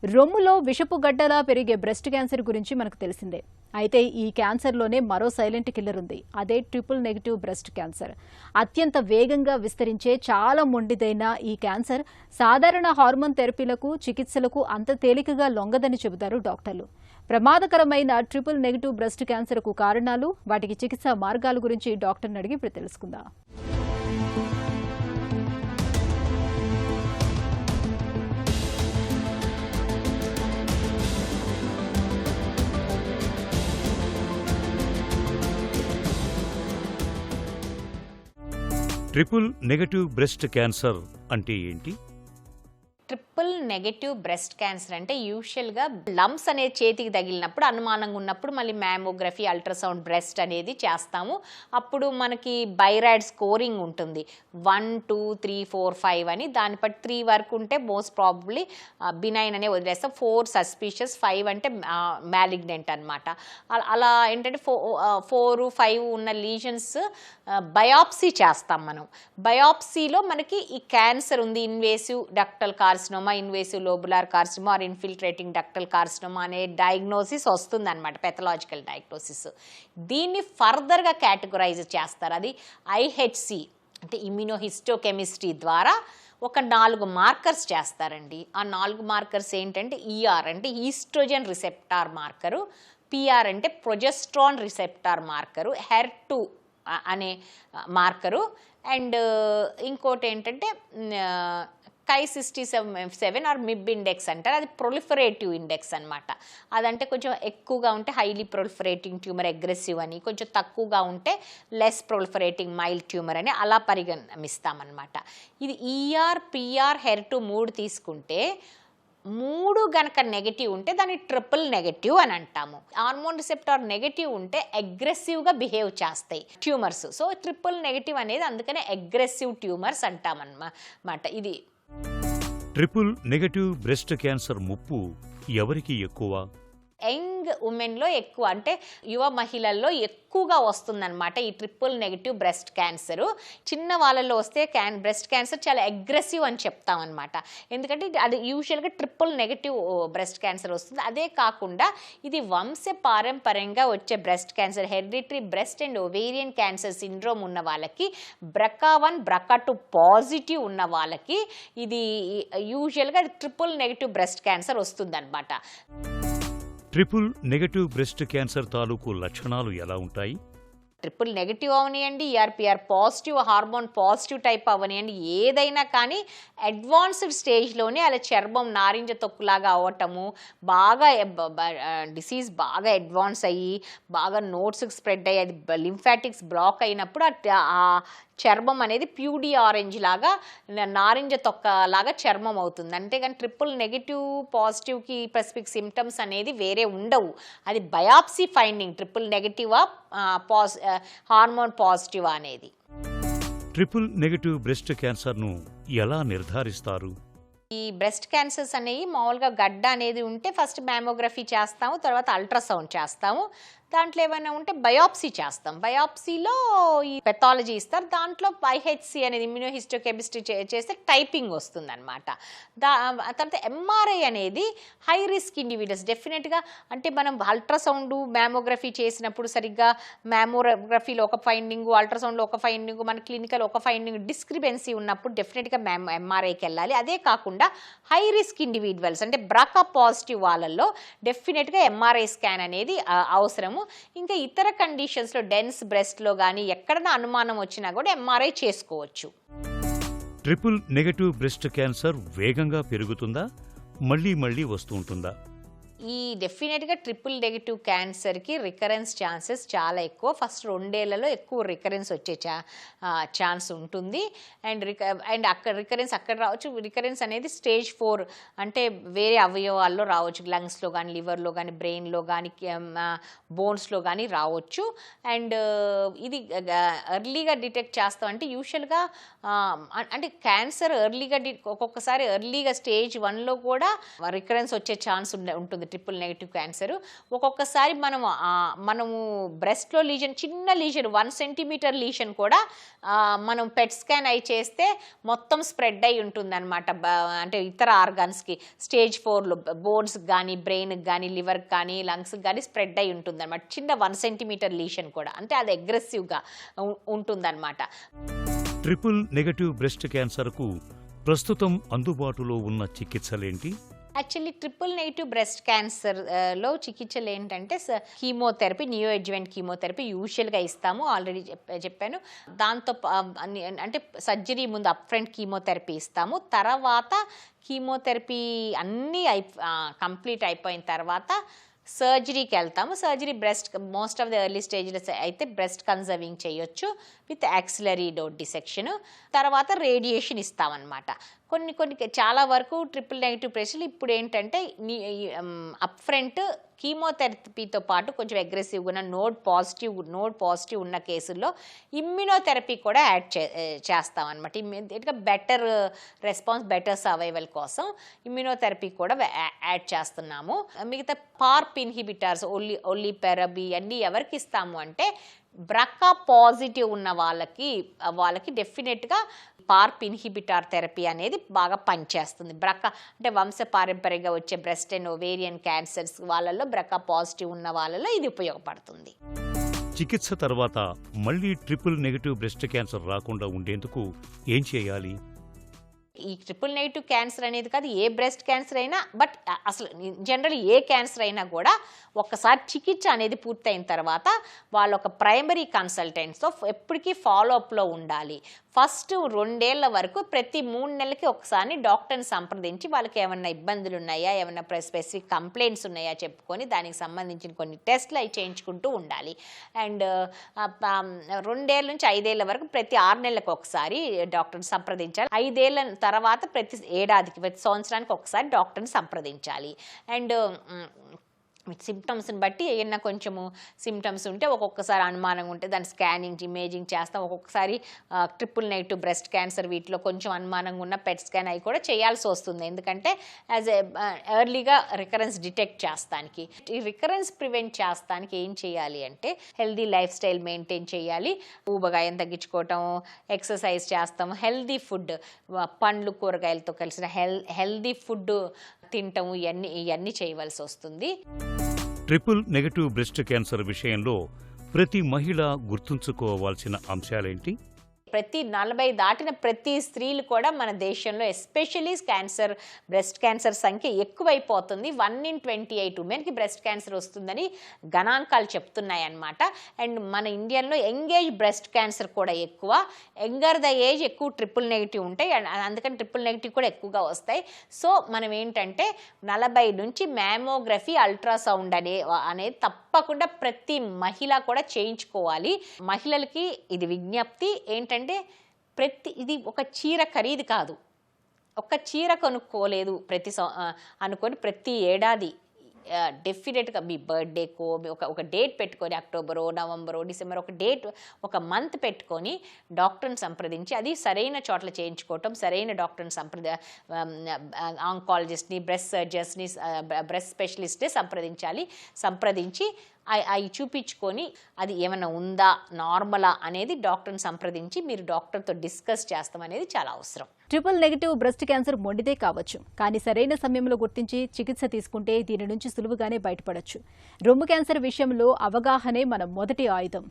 రొమ్ములో విషపు గడ్డలా పెరిగే బ్రెస్ట్ క్యాన్సర్ గురించి మనకు తెలిసిందే. అయితే ఈ క్యాన్సర్లోనే మరో సైలెంట్ కిల్లర్ ఉంది. అదే ట్రిపుల్ నెగటివ్ బ్రెస్ట్ క్యాన్సర్. అత్యంత వేగంగా విస్తరించే చాలా మొండిదైన ఈ క్యాన్సర్ సాధారణ హార్మోన్ థెరపీలకు, చికిత్సలకు అంత తేలికగా లొంగదని చెబుతారు డాక్టర్లు. ప్రమాదకరమైన ట్రిపుల్ నెగటివ్ బ్రెస్ట్ క్యాన్సర్కు కారణాలు, వాటికి చికిత్సా మార్గాల గురించి డాక్టర్ని అడిగి ఇప్పుడు తెలుసుకుందాం. ట్రిపుల్ నెగటివ్ బ్రెస్ట్ క్యాన్సర్ అంటే ఏంటి? ట్రిపుల్ నెగటివ్ బ్రెస్ట్ క్యాన్సర్ అంటే యూజువల్గా లంప్స్ అనేది చేతికి తగిలినప్పుడు, అనుమానంగా ఉన్నప్పుడు మళ్ళీ మ్యామోగ్రఫీ, అల్ట్రాసౌండ్ బ్రెస్ట్ అనేది చేస్తాము. అప్పుడు మనకి బైరాయిడ్ స్కోరింగ్ ఉంటుంది, 1, 2, 3, 4, 5 అని. దాన్ని బట్టి 3 వరకు ఉంటే మోస్ట్ ప్రాబబ్లీ బినైన్ అనే వదిలేస్తాం, 4 సస్పీషియస్, 5 అంటే మ్యాలిగ్నెంట్ అనమాట. అలా ఏంటంటే 4, 5 ఉన్న లీజన్స్ బయాప్సీ చేస్తాం మనం. బయాప్సీలో మనకి ఈ క్యాన్సర్ ఉంది, invasive ductal carcinoma, invasive lobular carcinoma or infiltrating ductal carcinoma అనే డయాగ్నోసిస్ వస్తుంది అనమాట, పెథలాజికల్ డయాగ్నోసిస్. దీన్ని ఫర్దర్గా కేటగరైజ్ చేస్తారు. అది ఐహెచ్సి అంటే ఇమ్యూనోహిస్టోకెమిస్ట్రీ ద్వారా ఒక 4 మార్కర్స్ చేస్తారండి. ఆ 4 మార్కర్స్ ఏంటంటే ఈఆర్ అంటే ఈస్ట్రోజన్ రిసెప్టార్ మార్కరు, పిఆర్ అంటే ప్రొజెస్ట్రాన్ రిసెప్టార్ మార్కరు, HER2 అనే మార్కరు, అండ్ ఇంకోటి ఏంటంటే Ki-67 ఆర్ మిబ్ ఇండెక్స్ అంటారు. అది ప్రొలిఫరేటివ్ ఇండెక్స్ అనమాట. అదంటే కొంచెం ఎక్కువగా ఉంటే హైలీ ప్రొలిఫరేటింగ్ ట్యూమర్, అగ్రెసివ్ అని, కొంచెం తక్కువగా ఉంటే లెస్ ప్రొలిఫరేటింగ్ మైల్డ్ ట్యూమర్ అని అలా పరిగణిస్తామన్నమాట. ఇది ఈఆర్, పిఆర్, HER2 3 తీసుకుంటే 3 గనక నెగటివ్ ఉంటే దాన్ని ట్రిపుల్ నెగటివ్ అని అంటాము. హార్మోన్ రిసెప్టార్ నెగటివ్ ఉంటే అగ్రెసివ్గా బిహేవ్ చేస్తాయి ట్యూమర్స్. సో ట్రిపుల్ నెగటివ్ అనేది అందుకనే అగ్రెసివ్ ట్యూమర్స్ అంటామన్నమాట. ఇది ట్రిపుల్ నెగటివ్ బ్రెస్ట్ క్యాన్సర్ ముప్పు ఎవరికి ఎక్కువ? యంగ్ ఉమెన్లో ఎక్కువ, అంటే యువ మహిళల్లో ఎక్కువగా వస్తుందన్నమాట ఈ ట్రిపుల్ నెగటివ్ బ్రెస్ట్ క్యాన్సరు. చిన్న వాళ్ళలో వస్తే బ్రెస్ట్ క్యాన్సర్ చాలా అగ్రెసివ్ అని చెప్తామన్నమాట. ఎందుకంటే అది యూజువల్గా ట్రిపుల్ నెగటివ్ బ్రెస్ట్ క్యాన్సర్ వస్తుంది. అదే కాకుండా ఇది వంశపారంపర్యంగా వచ్చే breast cancer, hereditary breast and ovarian cancer syndrome ఉన్న వాళ్ళకి, BRCA1, BRCA2 పాజిటివ్ ఉన్న వాళ్ళకి ఇది యూజువల్గా ట్రిపుల్ నెగటివ్ బ్రెస్ట్ క్యాన్సర్ వస్తుందన్నమాట. ట్రిపుల్ నెగటివ్ బ్రెస్ట్ క్యాన్సర్ తాలూకు లక్షణాలు ఎలా ఉంటాయి? ట్రిపుల్ నెగటివ్ అవనియండి, ER PR positive, hormone positive type అవనియండి, ఏదైనా కానీ అడ్వాన్స్డ్ స్టేజ్లోనే అలా చర్మం నారింజ తొక్కులాగా అవ్వటము, బాగా డిసీజ్ బాగా అడ్వాన్స్ అయ్యి బాగా నోట్స్కి స్ప్రెడ్ అయ్యి అది లింఫాటిక్స్ బ్లాక్ అయినప్పుడు ఆ చర్మం అనేది ప్యూడీ ఆరెంజ్ లాగా, నారింజ తొక్కలాగా చర్మం అవుతుంది. అంతేగాని ట్రిపుల్ నెగిటివ్ పాజిటివ్కి స్పెసిఫిక్ సిమ్టమ్స్ అనేది వేరే ఉండవు. అది బయాప్సీ ఫైండింగ్, ట్రిపుల్ నెగిటివా హార్మోన్ పాజిటివా అనేది. ట్రిపుల్ నెగటివ్ బ్రెస్ట్ క్యాన్సర్ను ఎలా నిర్ధారిస్తారు? ఈ బ్రెస్ట్ క్యాన్సర్స్ అనేవి మామూలుగా గడ్డ అనేది ఉంటే ఫస్ట్ మ్యామోగ్రఫీ చేస్తాము, తర్వాత అల్ట్రాసౌండ్ చేస్తాము. దాంట్లో ఏమైనా ఉంటే బయాప్సీ చేస్తాం. బయాప్సీలో ఈ పెథాలజీ ఇస్తారు. దాంట్లో ఐహెచ్సి అనేది ఇమ్యూనోహిస్టోకెమిస్ట్రీ చేస్తే టైపింగ్ వస్తుంది అనమాట. తర్వాత ఎంఆర్ఐ అనేది హై రిస్క్ ఇండివిజువల్స్ డెఫినెట్గా, అంటే మనం అల్ట్రాసౌండ్ మ్యామోగ్రఫీ చేసినప్పుడు సరిగ్గా మ్యామోగ్రఫీలో ఒక ఫైండింగ్, అల్ట్రాసౌండ్లో ఒక ఫైండింగ్, మన క్లినికల్ ఒక ఫైండింగ్ డిస్క్రిపెన్సీ ఉన్నప్పుడు డెఫినెట్గా ఎంఆర్ఐకి వెళ్ళాలి. అదే కాకుండా హై రిస్క్ ఇండివిజువల్స్ అంటే BRCA పాజిటివ్ వాళ్ళల్లో డెఫినెట్గా ఎంఆర్ఐ స్కాన్ అనేది అవసరము. ఇంకా ఇతర కండిషన్స్లో డెన్స్ బ్రెస్ట్లో కానీ ఎక్కడైనా అనుమానం వచ్చినా కూడా ఎంఆర్ఐ చేసుకోవచ్చు. ట్రిపుల్ నెగటివ్ బ్రెస్ట్ క్యాన్సర్ వేగంగా పెరుగుతుందా, మళ్ళీ మళ్ళీ వస్తూ ఉంటుందా? ఈ డెఫినెట్గా ట్రిపుల్ నెగటివ్ క్యాన్సర్కి రికరెన్స్ ఛాన్సెస్ చాలా ఎక్కువ. ఫస్ట్ 2 ఏళ్లలో ఎక్కువ రికరెన్స్ వచ్చే ఛాన్స్ ఉంటుంది. అండ్ అక్కడ రికరెన్స్ అక్కడ రావచ్చు. రికరెన్స్ అనేది స్టేజ్ 4 అంటే వేరే అవయవాల్లో రావచ్చు, లంగ్స్లో కానీ, లివర్లో కానీ, బ్రెయిన్లో కానీ, బోన్స్లో కానీ రావచ్చు. అండ్ ఇది ఎర్లీగా డిటెక్ట్ చేస్తాం అంటే యూజువల్గా అంటే క్యాన్సర్ ఎర్లీగా ఒక్కొక్కసారి ఎర్లీగా స్టేజ్ 1లో కూడా రికరెన్స్ వచ్చే ఛాన్స్ ఉంటుంది ట్రిపుల్ నెగిటివ్ క్యాన్సర్. ఒక్కొక్కసారి మనము బ్రెస్ట్లో లీజన్, చిన్న లీజన్ 1 సెంటీమీటర్ లీజన్ కూడా మనం పెట్ స్కాన్ అయి చేస్తే మొత్తం స్ప్రెడ్ అయి ఉంటుందన్నమాట. అంటే ఇతర ఆర్గాన్స్కి, స్టేజ్ 4లో బోన్స్కి కానీ, బ్రెయిన్కి కానీ, లివర్కి కానీ, లంగ్స్కి కానీ స్ప్రెడ్ అయి ఉంటుందన్నమాట. చిన్న 1 సెంటీమీటర్ లీజన్ కూడా, అంటే అది అగ్రెసివ్గా ఉంటుందన్నమాట. ట్రిపుల్ నెగటివ్ బ్రెస్ట్ క్యాన్సర్కు ప్రస్తుతం అందుబాటులో ఉన్న చికిత్సలేంటి? యాక్చువల్లీ ట్రిపుల్ నెగిటివ్ బ్రెస్ట్ క్యాన్సర్లో చికిత్సలు ఏంటంటే కీమోథెరపీ, నియో అడ్జువెంట్ కీమోథెరపీ యూజువల్గా ఇస్తాము, ఆల్రెడీ చెప్పాను. దాంతో అంటే సర్జరీ ముందు అప్ ఫ్రంట్ కీమోథెరపీ ఇస్తాము. తర్వాత కీమోథెరపీ అన్నీ కంప్లీట్ అయిపోయిన తర్వాత సర్జరీకి వెళ్తాము. Surgery breast most of the early స్టేజ్లో అయితే బ్రెస్ట్ కన్జర్వింగ్ చేయొచ్చు విత్ యాక్సిలరీ డోర్ డిసెక్షన్. తర్వాత రేడియేషన్ ఇస్తామన్నమాట. కొన్ని చాలా వరకు ట్రిపుల్ నెగిటివ్ పేషెంట్లు ఇప్పుడు ఏంటంటే అప్ ఫ్రంట్ కీమోథెరపీతో పాటు కొంచెం అగ్రెసివ్గా ఉన్న నోడ్ పాజిటివ్ ఉన్న కేసుల్లో ఇమ్యునోథెరపీ కూడా యాడ్ చేస్తామన్నమాట. ఇమ్మీడియట్గా బెటర్ రెస్పాన్స్, బెటర్ సర్వైవల్ కోసం ఇమ్యునోథెరపీ కూడా యాడ్ చేస్తున్నాము. మిగతా పార్ప్ ఇన్హిబిటర్స్, ఒల్లిపెరబి అన్నీ ఎవరికి ఇస్తాము అంటే బ్రకా పాజిటివ్ ఉన్న వాళ్ళకి డెఫినెట్గా పార్ప్ ఇన్హిబిటార్ థెరపీ అనేది బాగా పనిచేస్తుంది. బ్రకా అంటే వంశపారంపర్యంగా వచ్చే బ్రెస్ట్ అండ్ ఓవేరియన్ క్యాన్సర్స్ వాళ్ళల్లో బ్రకా పాజిటివ్ ఉన్న వాళ్ళలో ఇది ఉపయోగపడుతుంది. చికిత్స తర్వాత మళ్ళీ ట్రిపుల్ నెగటివ్ బ్రెస్ట్ క్యాన్సర్ రాకుండా ఉండేందుకు ఏం చేయాలి? ఈ ట్రిపుల్ నెగిటివ్ క్యాన్సర్ అనేది కాదు, ఏ బ్రెస్ట్ క్యాన్సర్ అయినా, బట్ అసలు జనరల్ ఏ క్యాన్సర్ అయినా కూడా ఒక్కసారి చికిత్స అనేది పూర్తయిన తర్వాత వాళ్ళ ఒక ప్రైమరీ కన్సల్టెంట్స్తో ఎప్పటికీ ఫాలోఅప్లో ఉండాలి. ఫస్ట్ 2 ఏళ్ల వరకు ప్రతి 3 నెలలకి ఒకసారి డాక్టర్ని సంప్రదించి వాళ్ళకి ఏమన్నా ఇబ్బందులు ఉన్నాయా, ఏమన్నా స్పెసిఫిక్ కంప్లైంట్స్ ఉన్నాయా చెప్పుకొని దానికి సంబంధించిన కొన్ని టెస్ట్లు అవి చేయించుకుంటూ ఉండాలి. అండ్ 2 ఏళ్ళ నుంచి 5 ఏళ్ల వరకు ప్రతి 6 నెలలకు ఒకసారి డాక్టర్ని సంప్రదించాలి. 5 ఏళ్ళ తర్వాత ప్రతి ఏడాదికి, ప్రతి సంవత్సరానికి ఒకసారి డాక్టర్ని సంప్రదించాలి. అండ్ సిమ్టమ్స్ని బట్టి ఏమన్నా కొంచెము సిమ్టమ్స్ ఉంటే ఒక్కొక్కసారి అనుమానంగా ఉంటే దాని స్కానింగ్, ఇమేజింగ్ చేస్తాం. ఒక్కొక్కసారి ట్రిపుల్ నెగిటివ్ బ్రెస్ట్ క్యాన్సర్ వీటిలో కొంచెం అనుమానంగా ఉన్న పెట్ స్కాన్ అవి కూడా చేయాల్సి వస్తుంది. ఎందుకంటే యాజ్ ఎర్లీగా రికరెన్స్ డిటెక్ట్ చేస్తానికి. ఈ రికరెన్స్ ప్రివెంట్ చేస్తానికి ఏం చేయాలి అంటే హెల్దీ లైఫ్ స్టైల్ మెయింటైన్ చేయాలి. ఊబగాయం తగ్గించుకోవటం, ఎక్సర్సైజ్ చేస్తాము, హెల్దీ ఫుడ్, పండ్లు కూరగాయలతో కలిసిన హెల్దీ ఫుడ్ తింటాము, ఇవన్నీ చేయవలసి వస్తుంది. ట్రిపుల్ నెగటివ్ బ్రెస్ట్ క్యాన్సర్ విషయంలో ప్రతి మహిళ గుర్తుంచుకోవాల్సిన అంశాలేంటి? ప్రతి 40 దాటిన ప్రతి స్త్రీలు కూడా మన దేశంలో ఎస్పెషల్లీ బ్రెస్ట్ క్యాన్సర్ సంఖ్య ఎక్కువైపోతుంది. 1 in 28 ఉమెన్కి బ్రెస్ట్ క్యాన్సర్ వస్తుందని గణాంకాలు చెప్తున్నాయి అన్నమాట. అండ్ మన ఇండియాలో యంగేజ్ బ్రెస్ట్ క్యాన్సర్ కూడా ఎక్కువ, యంగర్ ద ఏజ్ ఎక్కువ ట్రిపుల్ నెగిటివ్ ఉంటాయి. అందుకని ట్రిపుల్ నెగిటివ్ కూడా ఎక్కువగా వస్తాయి. సో మనం ఏంటంటే 40 నుంచి మ్యామోగ్రఫీ, అల్ట్రాసౌండ్ అనేది తప్పకుండా ప్రతి మహిళ కూడా చేయించుకోవాలి. మహిళలకి ఇది విజ్ఞప్తి ఏంటంటే ఇది ఒక చీర ఖరీదు కాదు. ఒక చీర కొనుక్కోలేదు అనుకొని ప్రతి ఏడాది డెఫినెట్గా మీ బర్త్డేకో ఒక డేట్ పెట్టుకొని, అక్టోబరో, నవంబరో, డిసెంబర్ ఒక డేట్, ఒక మంత్ పెట్టుకొని డాక్టర్ని సంప్రదించి అది సరైన చోట్ల చేయించుకోవటం, సరైన డాక్టర్ని ఆంకాలజిస్ట్ని, బ్రెస్ట్ సర్జన్స్ని, బ్రెస్ట్ స్పెషలిస్ట్ని సంప్రదించి అవి చూపించుకొని అది ఏమైనా ఉందా, నార్మలా అనేది డాక్టర్ని సంప్రదించి మీరు డాక్టర్తో డిస్కస్ చేస్తాం అనేది చాలా అవసరం. ట్రిపుల్ నెగిటివ్ బ్రెస్ట్ క్యాన్సర్ మొండిదే కావచ్చు, కానీ సరైన సమయంలో గుర్తించి చికిత్స తీసుకుంటే దీని నుంచి సులువుగానే బయటపడొచ్చు. రొమ్ము క్యాన్సర్ విషయంలో అవగాహనే మన మొదటి ఆయుధం.